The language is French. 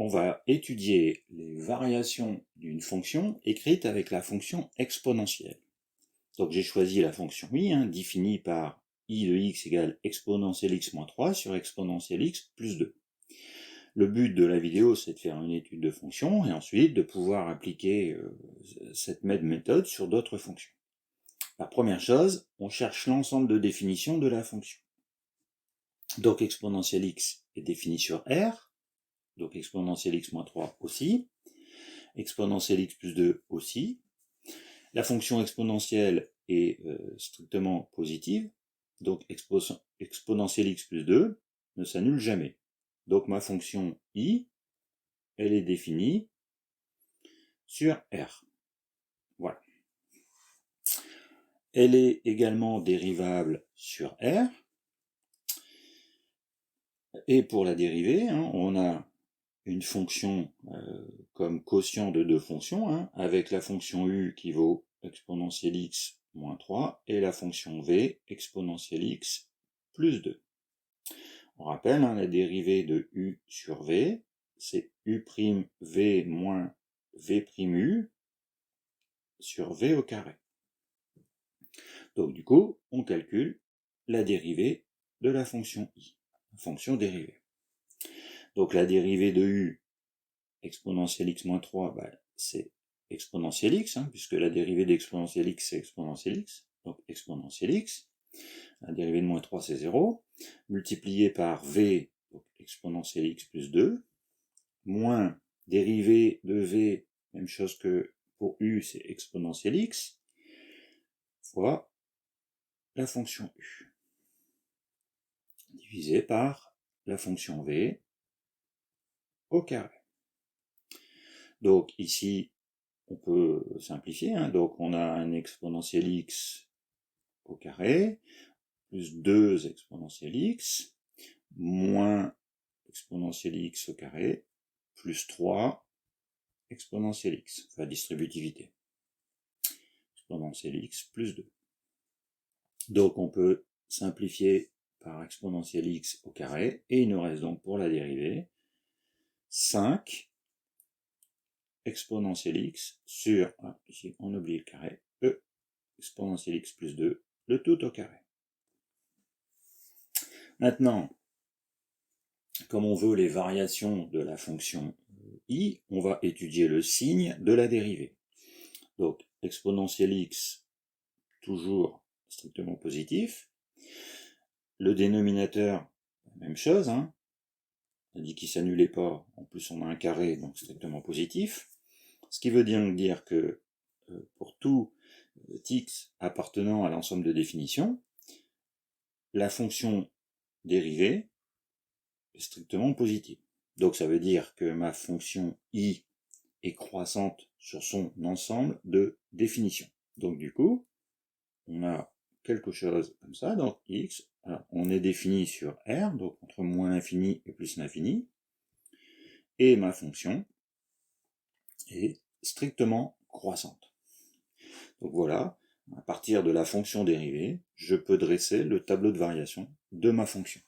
on va étudier les variations d'une fonction écrite avec la fonction exponentielle. Donc j'ai choisi la fonction i, définie par i de x égale exponentielle x moins 3 sur exponentielle x plus 2. Le but de la vidéo, c'est de faire une étude de fonction et ensuite de pouvoir appliquer cette même méthode sur d'autres fonctions. La première chose, on cherche l'ensemble de définition de la fonction. Donc exponentielle x est définie sur R, donc exponentielle x moins 3 aussi, exponentielle x plus 2 aussi. La fonction exponentielle est strictement positive, donc exponentielle x plus 2 ne s'annule jamais. Donc ma fonction i, elle est définie sur R. Voilà. Elle est également dérivable sur R. Et pour la dérivée, on a une fonction comme quotient de deux fonctions, avec la fonction u qui vaut exponentielle x moins 3 et la fonction v exponentielle x plus 2. On rappelle, la dérivée de u sur v, c'est u'v moins v'u sur v au carré. Donc du coup, on calcule la dérivée de la fonction i, la fonction dérivée. Donc la dérivée de u exponentielle x moins 3, c'est exponentielle x, puisque la dérivée d'exponentielle x, c'est exponentielle x. Donc exponentielle x, la dérivée de moins 3, c'est 0, multiplié par v, donc exponentielle x plus 2, moins dérivée de v, même chose que pour u, c'est exponentielle x, fois la fonction u, divisé par la fonction v au carré. Donc ici, on peut simplifier, donc on a un exponentielle x au carré, plus 2 exponentielle x, moins exponentielle x au carré, plus 3 exponentielle x, enfin distributivité, exponentielle x plus 2. Donc on peut simplifier par exponentielle x au carré, et il nous reste donc pour la dérivée 5 exponentielle x sur, ici on oublie le carré, exponentielle x plus 2, le tout au carré. Maintenant, comme on veut les variations de la fonction i, on va étudier le signe de la dérivée. Donc, exponentielle x, toujours strictement positif. Le dénominateur, même chose, on a dit qu'il ne s'annulait pas, en plus on a un carré, donc strictement positif. Ce qui veut dire que pour tout x appartenant à l'ensemble de définition, la fonction dérivée est strictement positive. Donc ça veut dire que ma fonction i est croissante sur son ensemble de définition. Donc du coup, on a quelque chose comme ça, donc x, alors, on est défini sur R, donc entre moins l'infini et plus l'infini, et ma fonction est strictement croissante. Donc voilà, à partir de la fonction dérivée, je peux dresser le tableau de variation de ma fonction.